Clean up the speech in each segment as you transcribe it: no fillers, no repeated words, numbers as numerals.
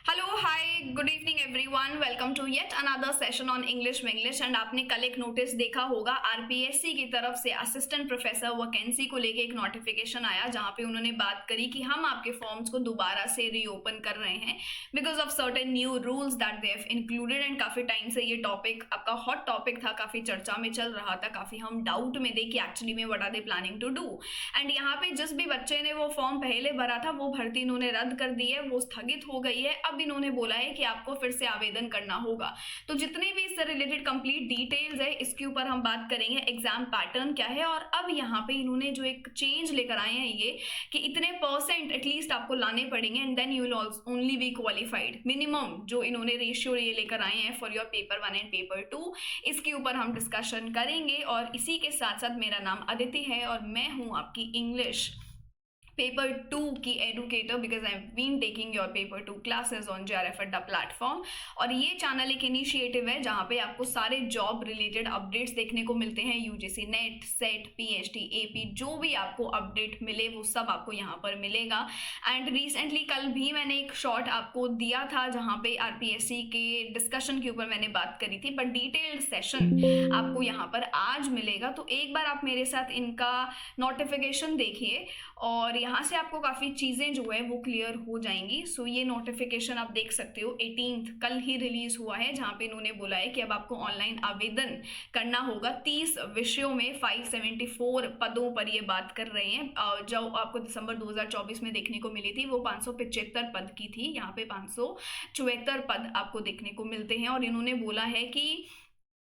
Hello hi good evening everyone welcome to yet another session on English vinglish. And आपने कल एक notice देखा होगा, आरपीएससी की तरफ से असिस्टेंट प्रोफेसर वैकेंसी को लेके एक नोटिफिकेशन आया जहां पे उन्होंने बात करी कि हम आपके फॉर्म्स को दोबारा से रीओपन कर रहे हैं because of certain new rules that they have included. And काफी टाइम से ये टॉपिक आपका हॉट टॉपिक था, काफी चर्चा में चल रहा था, काफी हम डाउट में थे कि एक्चुअली में what are they planning to do. And यहाँ पे जिस भी बच्चे ने वो फॉर्म पहले भरा था वो भर्ती इन्होंने रद्द कर दी है, वो स्थगित हो गई है। अब इन्होंने बोला है कि आपको फिर से आवेदन करना होगा। तो जितने भी इससे रिलेटेड कंप्लीट डिटेल्स है इसके ऊपर हम बात करेंगे। एग्जाम पैटर्न क्या है और अब यहाँ पे इन्होंने जो एक चेंज लेकर आए हैं ये कि इतने परसेंट एटलीस्ट आपको लाने पड़ेंगे and then you will only be qualified. Minimum जो इन्होंने रेशियो ये लेकर आए हैं for your paper 1 and paper 2, इसके ऊपर हम डिस्कशन करेंगे। और इसी के साथ साथ मेरा नाम अदिति है और मैं हूँ आपकी इंग्लिश पेपर 2 की educator because I have been taking your paper 2 classes on JRF Adda platform. और ये चैनल एक इनिशिएटिव है जहाँ पे आपको सारे जॉब रिलेटेड अपडेट्स देखने को मिलते हैं। UGC net, set, PhD, AP, जो भी आपको अपडेट मिले वो सब आपको यहाँ पर मिलेगा। एंड रिसेंटली कल भी मैंने एक शॉर्ट आपको दिया था जहाँ पे आरपीएससी के डिस्कशन के ऊपर मैंने बात करी थी, बट डिटेल्ड सेशन आपको यहाँ पर आज मिलेगा। तो एक बार आप मेरे साथ इनका नोटिफिकेशन देखिए और यहाँ से आपको काफ़ी चीज़ें जो है वो क्लियर हो जाएंगी। सो ये नोटिफिकेशन आप देख सकते हो 18th कल ही रिलीज हुआ है जहाँ पे इन्होंने बोला है कि अब आपको ऑनलाइन आवेदन करना होगा 30 विषयों में 574 पदों पर ये बात कर रहे हैं। जो आपको दिसंबर 2024 में देखने को मिली थी वो 575 पद की थी, यहाँ पे 574 पद आपको देखने को मिलते हैं। और इन्होंने बोला है कि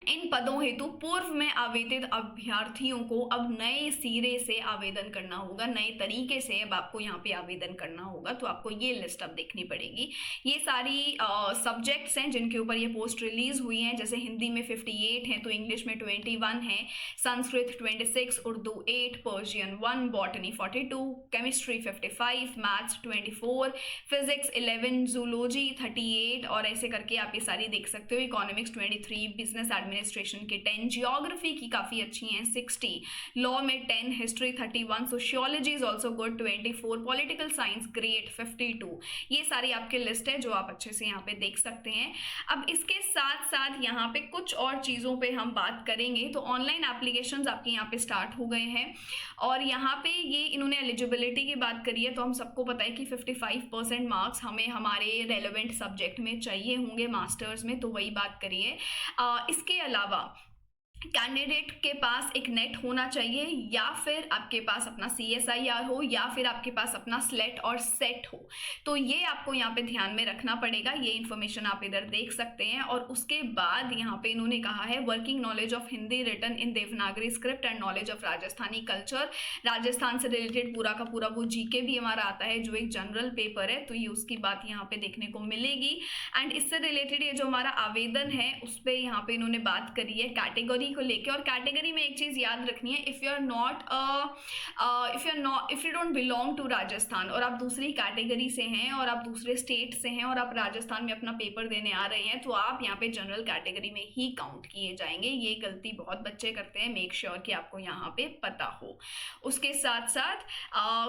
इन पदों हेतु पूर्व में आवेदित अभ्यर्थियों को अब नए सिरे से आवेदन करना होगा, नए तरीके से अब आपको यहाँ पे आवेदन करना होगा। तो आपको ये लिस्ट अब देखनी पड़ेगी। ये सारी सब्जेक्ट्स हैं जिनके ऊपर ये पोस्ट रिलीज हुई हैं। जैसे हिंदी में 58 हैं तो इंग्लिश में 21 है, Sanskrit 26, Urdu 8, Persian 1, botany 42, chemistry 55, maths 24, physics 11, zoology 38 और ऐसे करके आप ये सारी देख सकते हो। इकोनॉमिक्स 23, बिजनेस एडमिनिस्ट्रेशन के 10, जियोग्राफी की काफ़ी अच्छी हैं 60, लॉ में 10, history 31, sociology is also good 24, political science great 52। ये सारी आपके लिस्ट है जो आप अच्छे से यहाँ पे देख सकते हैं। अब इसके साथ साथ यहाँ पे कुछ और चीज़ों पे हम बात करेंगे। तो ऑनलाइन एप्लीकेशंस आपके यहाँ पे स्टार्ट हो गए हैं और यहाँ पे ये इन्होंने एलिजिबिलिटी की बात करी है। तो हम सबको पता है कि 55% मार्क्स हमें हमारे रेलेवेंट सब्जेक्ट में चाहिए होंगे मास्टर्स में, तो वही बात करिए। इसके अलावा कैंडिडेट के पास एक नेट होना चाहिए या फिर आपके पास अपना CSIR हो या फिर आपके पास अपना स्लेट और सेट हो। तो ये आपको यहाँ पे ध्यान में रखना पड़ेगा। ये इन्फॉर्मेशन आप इधर देख सकते हैं। और उसके बाद यहाँ पे इन्होंने कहा है working knowledge of Hindi written in Devanagari script and knowledge of Rajasthani culture. Rajasthan से रिलेटेड पूरा का पूरा वो जीके भी हमारा आता है जो एक जनरल पेपर है, तो ये उसकी बात यहाँ पे देखने को मिलेगी। एंड इससे रिलेटेड ये जो हमारा आवेदन है उस पर यहाँ पे इन्होंने बात करी है कैटेगरी को लेके। और कैटेगरी में एक चीज याद रखनी है, if you don't belong to Rajasthan और आप दूसरी कैटेगरी से हैं और आप दूसरे स्टेट से हैं और आप राजस्थान में अपना पेपर देने आ रहे हैं तो आप यहाँ पे जनरल कैटेगरी में ही काउंट किए जाएंगे। ये गलती बहुत बच्चे करते हैं, मेक श्योर कि आपको यहाँ पे पता हो। उसके साथ साथ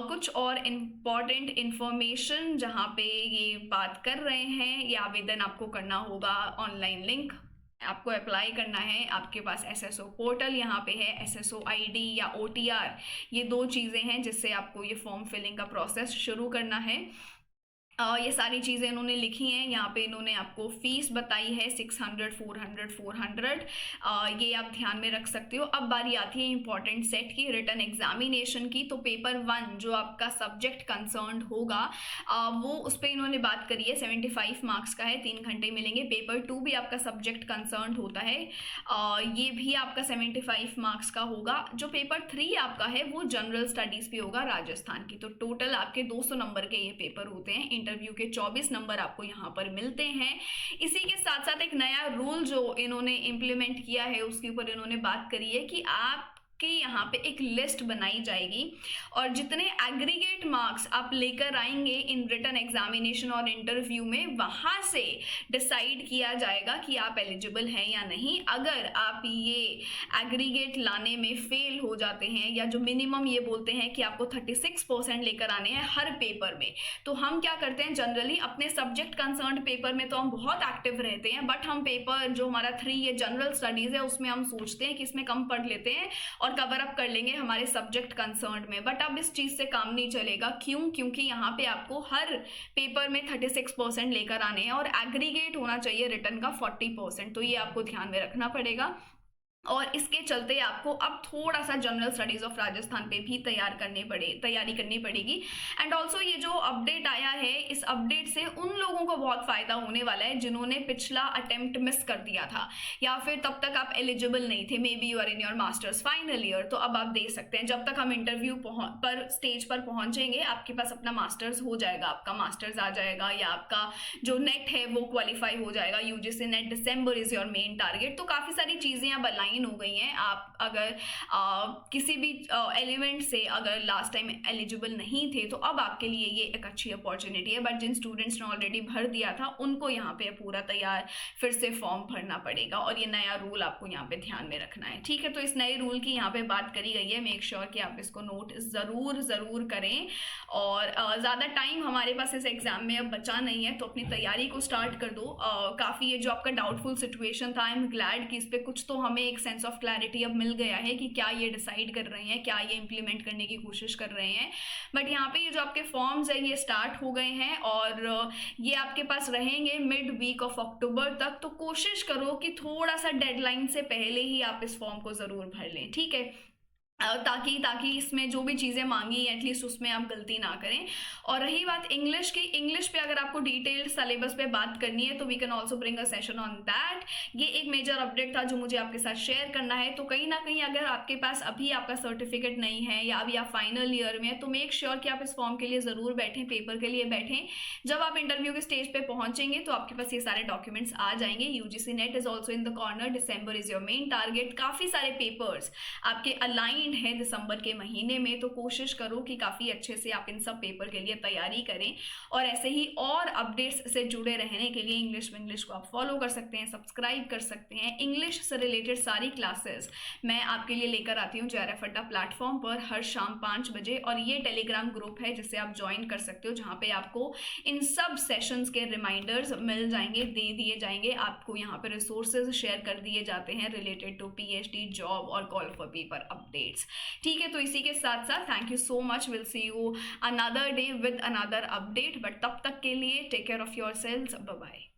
कुछ और इम्पॉर्टेंट इंफॉर्मेशन जहाँ पे ये बात कर रहे हैं, ये आवेदन आपको करना होगा ऑनलाइन लिंक आपको अप्लाई करना है। आपके पास SSO पोर्टल यहाँ पे है, SSO ID या OTR, ये 2 चीज़ें हैं जिससे आपको ये फॉर्म फिलिंग का प्रोसेस शुरू करना है। ये सारी चीज़ें इन्होंने लिखी हैं। यहाँ पे इन्होंने आपको फीस बताई है 600, 400, 400, ये आप ध्यान में रख सकते हो। अब बारी आती है इंपॉर्टेंट सेट की, रिटन एग्जामिनेशन की। तो पेपर 1 जो आपका सब्जेक्ट कंसर्न होगा वो उस पर इन्होंने बात करी है 75 मार्क्स का है, 3 घंटे मिलेंगे। पेपर 2 भी आपका सब्जेक्ट कंसर्न होता है, ये भी आपका 75 मार्क्स का होगा। जो पेपर 3 आपका है वो जनरल स्टडीज़ पे होगा राजस्थान की। तो टोटल आपके 200 नंबर के ये पेपर होते हैं। इंटरव्यू के 24 नंबर आपको यहाँ पर मिलते हैं। इसी के साथ साथ एक नया रूल जो इन्होंने इम्प्लीमेंट किया है उसके ऊपर इन्होंने बात करी है कि आप की यहाँ पे एक लिस्ट बनाई जाएगी और जितने एग्रीगेट मार्क्स आप लेकर आएंगे इन रिटन एग्जामिनेशन और इंटरव्यू में, वहाँ से डिसाइड किया जाएगा कि आप एलिजिबल हैं या नहीं। अगर आप ये एग्रीगेट लाने में फेल हो जाते हैं, या जो मिनिमम ये बोलते हैं कि आपको 36% लेकर आने हैं हर पेपर में, तो हम क्या करते हैं जनरली अपने सब्जेक्ट कंसर्न पेपर में तो हम बहुत एक्टिव रहते हैं, बट हम पेपर जो हमारा 3 ये जनरल स्टडीज़ है उसमें हम सोचते हैं कि इसमें कम पढ़ लेते हैं और कवर अप कर लेंगे हमारे सब्जेक्ट कंसर्न में। बट अब इस चीज़ से काम नहीं चलेगा। क्यों? क्योंकि यहाँ पे आपको हर पेपर में 36% लेकर आने हैं और एग्रीगेट होना चाहिए रिटन का 40%, तो ये आपको ध्यान में रखना पड़ेगा। और इसके चलते आपको अब थोड़ा सा जनरल स्टडीज ऑफ राजस्थान पे भी तैयारी करनी पड़ेगी। एंड ऑल्सो ये जो अपडेट आया है, इस अपडेट से उन लोगों को बहुत फायदा होने वाला है जिन्होंने पिछला अटेम्प्ट मिस कर दिया था, या फिर तब तक आप एलिजिबल नहीं थे, maybe you are in your masters final year, तो अब आप दे सकते हैं। जब तक हम इंटरव्यू पर स्टेज पर पहुंचेंगे आपके पास अपना मास्टर्स हो जाएगा, आपका मास्टर्स आ जाएगा, या आपका जो नेट है वो क्वालिफाई हो जाएगा। UGC net December is your main target. तो काफ़ी सारी चीज़ें अब अलाइन हो गई हैं। आप अगर किसी भी एलिमेंट से अगर लास्ट टाइम एलिजिबल नहीं थे तो अब आपके लिए ये एक अच्छी अपॉर्चुनिटी है। बट जिन स्टूडेंट्स ने ऑलरेडी भर दिया था उनको यहाँ पे पूरा तैयार फिर से फॉर्म भरना पड़ेगा, और ये नया रूल आपको यहाँ पे ध्यान में रखना है। ठीक है, तो इस नए रूल की यहाँ पे बात करी गई है। मेक श्योर कि आप इसको नोट ज़रूर करें। और ज़्यादा टाइम हमारे पास इस एग्जाम में अब बचा नहीं है, तो अपनी तैयारी को स्टार्ट कर दो। काफ़ी ये जो आपका डाउटफुल सिचुएशन था, आई एम ग्लैड कि इस पर कुछ तो हमें एक सेंस ऑफ क्लैरिटी अब मिल गया है कि क्या ये डिसाइड कर रहे हैं, क्या ये इंप्लीमेंट करने की कोशिश कर रहे हैं। बट यहाँ पे ये जो आपके फॉर्म्स है ये स्टार्ट हो गए हैं और ये आपके पास रहेंगे मिड वीक ऑफ अक्टूबर तक। तो कोशिश करो कि थोड़ा सा डेडलाइन से पहले ही आप इस फॉर्म को ज़रूर भर लें। ठीक है, ताकि इसमें जो भी चीज़ें मांगी एटलीस्ट उसमें आप गलती ना करें। और रही बात इंग्लिश की, इंग्लिश पे अगर आपको डिटेल्ड सिलेबस पे बात करनी है तो we can also bring a session on that. ये एक मेजर अपडेट था जो मुझे आपके साथ शेयर करना है। तो कहीं ना कहीं अगर आपके पास अभी आपका सर्टिफिकेट नहीं है या अभी आप फाइनल ईयर में है, तो मेक श्योर कि आप इस फॉर्म के लिए ज़रूर बैठें, पेपर के लिए बैठें। जब आप इंटरव्यू के स्टेज पर पहुँचेंगे तो आपके पास ये सारे डॉक्यूमेंट्स आ जाएंगे। UGC net is also in the corner, December is your main target. काफ़ी सारे पेपर्स आपके अलाइंड है दिसंबर के महीने में, तो कोशिश करो कि काफ़ी अच्छे से आप इन सब पेपर के लिए तैयारी करें। और ऐसे ही और अपडेट्स से जुड़े रहने के लिए इंग्लिश को आप फॉलो कर सकते हैं, सब्सक्राइब कर सकते हैं। इंग्लिश से रिलेटेड सारी क्लासेस मैं आपके लिए लेकर आती हूँ JRF अड्डा प्लेटफॉर्म पर हर शाम 5 बजे, और ये टेलीग्राम ग्रुप है जिसे आप ज्वाइन कर सकते हो, जहाँ पे आपको इन सब सेशंस के रिमाइंडर्स मिल जाएंगे, दे दिए जाएंगे। आपको यहाँ पे रिसोर्सेज शेयर कर दिए जाते हैं रिलेटेड टू PhD, जॉब और कॉल फॉर पेपर अपडेट्स। ठीक है, तो इसी के साथ साथ thank you so much. Will see you another day with another update, but तब तक के लिए take care of yourself. Bye bye.